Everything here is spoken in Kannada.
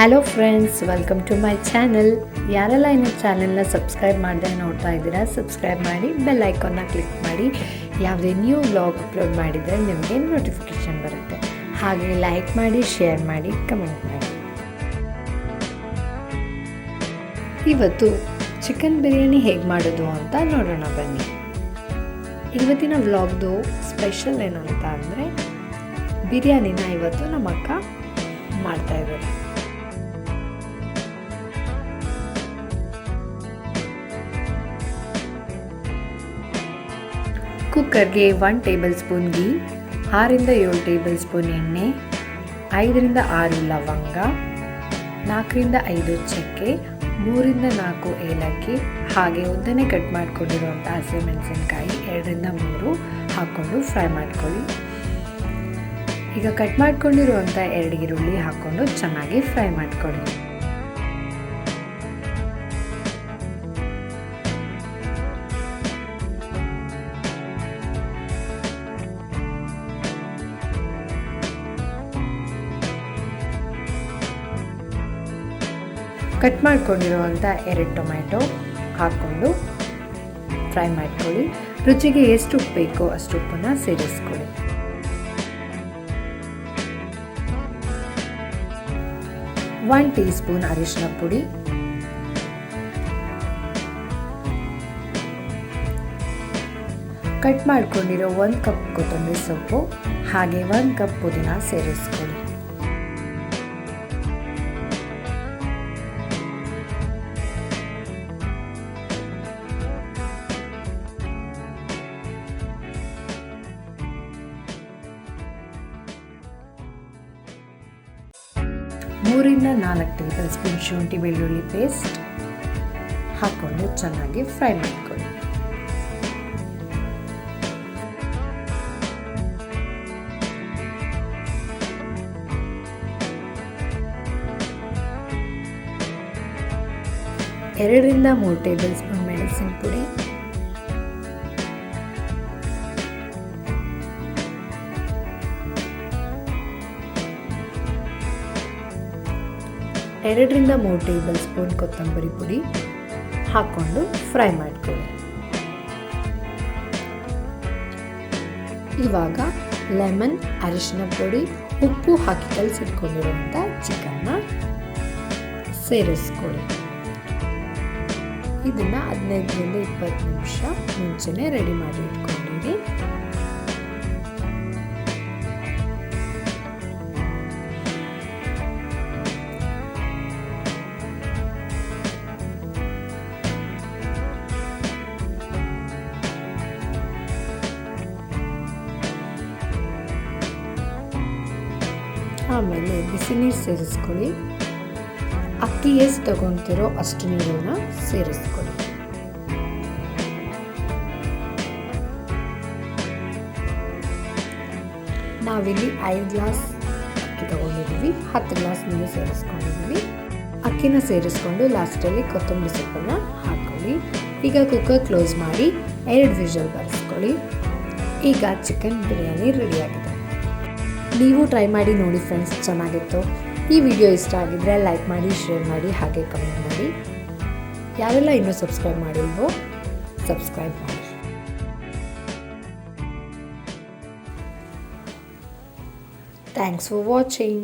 Hello friends, welcome to my channel. ಯಾರೆಲ್ಲ ಇನ್ನು ಚಾನಲ್ನ ಸಬ್ಸ್ಕ್ರೈಬ್ ಮಾಡದೆ ನೋಡ್ತಾ ಇದ್ದೀರಾ, ಸಬ್ಸ್ಕ್ರೈಬ್ ಮಾಡಿ, ಬೆಲ್ ಐಕಾನ್ನ ಕ್ಲಿಕ್ ಮಾಡಿ. ಯಾವುದೇ ನ್ಯೂ ವ್ಲಾಗ್ ಅಪ್ಲೋಡ್ ಮಾಡಿದರೆ ನಿಮಗೆ ನೋಟಿಫಿಕೇಷನ್ ಬರುತ್ತೆ. ಹಾಗೆ ಲೈಕ್ ಮಾಡಿ, ಶೇರ್ ಮಾಡಿ, ಕಮೆಂಟ್ ಮಾಡಿ. ಇವತ್ತು ಚಿಕನ್ ಬಿರಿಯಾನಿ ಹೇಗೆ ಮಾಡೋದು ಅಂತ ನೋಡೋಣ ಬನ್ನಿ. ಇವತ್ತಿನ ವ್ಲಾಗ್ದು ಸ್ಪೆಷಲ್ ಏನು ಅಂತ ಅಂದರೆ, ಬಿರಿಯಾನಿನ ಇವತ್ತು ನಮ್ಮ ಅಕ್ಕ ಮಾಡ್ತಾಯಿದ್ದಾರೆ. ಕುಕ್ಕರ್ಗೆ 1 ಟೇಬಲ್ ಸ್ಪೂನ್ ಗೀ, 6 ರಿಂದ 7 ಟೇಬಲ್ ಸ್ಪೂನ್ ಎಣ್ಣೆ, 5 ರಿಂದ 6 ಲವಂಗ, 4 ರಿಂದ 5 ಚಕ್ಕೆ, 3 ರಿಂದ 4 ಏಲಕ್ಕಿ, ಹಾಗೆ ಉದ್ದನೆ ಕಟ್ ಮಾಡ್ಕೊಂಡಿರುವಂಥ ಹಸಿಮೆಣಸಿನಕಾಯಿ 2 ರಿಂದ 3 ಹಾಕ್ಕೊಂಡು ಫ್ರೈ ಮಾಡ್ಕೊಳ್ಳಿ. ಈಗ ಕಟ್ ಮಾಡ್ಕೊಂಡಿರುವಂಥ 2 ಈರುಳ್ಳಿ ಹಾಕ್ಕೊಂಡು ಚೆನ್ನಾಗಿ ಫ್ರೈ ಮಾಡ್ಕೊಳ್ಳಿ. ಕಟ್ ಮಾಡ್ಕೊಂಡಿರುವಂಥ 2 ಟೊಮ್ಯಾಟೊ ಹಾಕ್ಕೊಂಡು ಫ್ರೈ ಮಾಡ್ಕೊಳ್ಳಿ. ರುಚಿಗೆ ಎಷ್ಟು ಉಪ್ಪು ಬೇಕೋ ಅಷ್ಟು ಉಪ್ಪನ್ನು ಸೇರಿಸ್ಕೊಳ್ಳಿ. ಒನ್ ಟೀ ಸ್ಪೂನ್ ಅರಿಶಿನ ಪುಡಿ, ಕಟ್ ಮಾಡ್ಕೊಂಡಿರೋ 1 ಕಪ್ ಕೊತ್ತಂಬರಿ ಸೊಪ್ಪು, ಹಾಗೆ 1 ಕಪ್ ಪುದೀನ ಸೇರಿಸ್ಕೊಳ್ಳಿ. ಮೂರಿಂದ 4 ಟೇಬಲ್ ಸ್ಪೂನ್ ಶುಂಠಿ ಬೆಳ್ಳುಳ್ಳಿ ಪೇಸ್ಟ್ ಹಾಕ್ಕೊಂಡು ಚೆನ್ನಾಗಿ ಫ್ರೈ ಮಾಡ್ಕೊಳ್ಳಿ. ಎರಡರಿಂದ 3 ಟೇಬಲ್ ಸ್ಪೂನ್ ಮೆಣಸಿನ ಪುಡಿ, ಎರಡರಿಂದ 3 ಟೇಬಲ್ ಸ್ಪೂನ್ ಕೊತ್ತಂಬರಿ ಪುಡಿ ಹಾಕ್ಕೊಂಡು ಫ್ರೈ ಮಾಡ್ಕೊಳ್ಳಿ. ಇವಾಗ ಲೆಮನ್, ಅರಿಶಿನ ಪುಡಿ, ಉಪ್ಪು ಹಾಕಿ ಕಲಸಿಟ್ಕೊಂಡಿರುವಂಥ ಚಿಕನ್ನ ಸೇರಿಸ್ಕೊಳ್ಳಿ. ಇದನ್ನು 15ರಿಂದ 20 ನಿಮಿಷ ಮುಂಚೆನೇ ರೆಡಿ ಮಾಡಿ ಇಟ್ಕೊಂಡಿರಿ. ಆಮೇಲೆ ಬಿಸಿ ನೀರು ಸೇರಿಸ್ಕೊಳ್ಳಿ. ಅಕ್ಕಿ ಎಷ್ಟು ತಗೊತಿರೋ ಅಷ್ಟು ನೀರನ್ನು ಸೇರಿಸ್ಕೊಳ್ಳಿ. ನಾವಿಲ್ಲಿ 5 ಗ್ಲಾಸ್ ಅಕ್ಕಿ ತಗೊಂಡಿದ್ದೀವಿ, 10 ಗ್ಲಾಸ್ ನೀರು ಸೇರಿಸ್ಕೊಂಡಿದ್ದೀವಿ. ಅಕ್ಕಿನ ಸೇರಿಸ್ಕೊಂಡು ಲಾಸ್ಟಲ್ಲಿ ಕೊತ್ತಂಬರಿ ಸೊಪ್ಪನ್ನು ಹಾಕ್ಕೊಳ್ಳಿ. ಈಗ ಕುಕ್ಕರ್ ಕ್ಲೋಸ್ ಮಾಡಿ 2 ವಿಷಲ್ ಬರೆಸ್ಕೊಳ್ಳಿ. ಈಗ ಚಿಕನ್ ಬಿರಿಯಾನಿ ರೆಡಿಯಾಗಿದೆ. ನೀವು ಟ್ರೈ ಮಾಡಿ ನೋಡಿ ಫ್ರೆಂಡ್ಸ್, ಚೆನ್ನಾಗಿತ್ತು. ಈ ವಿಡಿಯೋ ಇಷ್ಟ ಆಗಿದ್ದರೆ ಲೈಕ್ ಮಾಡಿ, ಶೇರ್ ಮಾಡಿ, ಹಾಗೆ ಕಮೆಂಟ್ ಮಾಡಿ. ಯಾರೆಲ್ಲ ಇನ್ನೂ ಸಬ್ಸ್ಕ್ರೈಬ್ ಮಾಡಿಲ್ವೋ ಸಬ್ಸ್ಕ್ರೈಬ್ ಮಾಡಿ. Thanks for watching.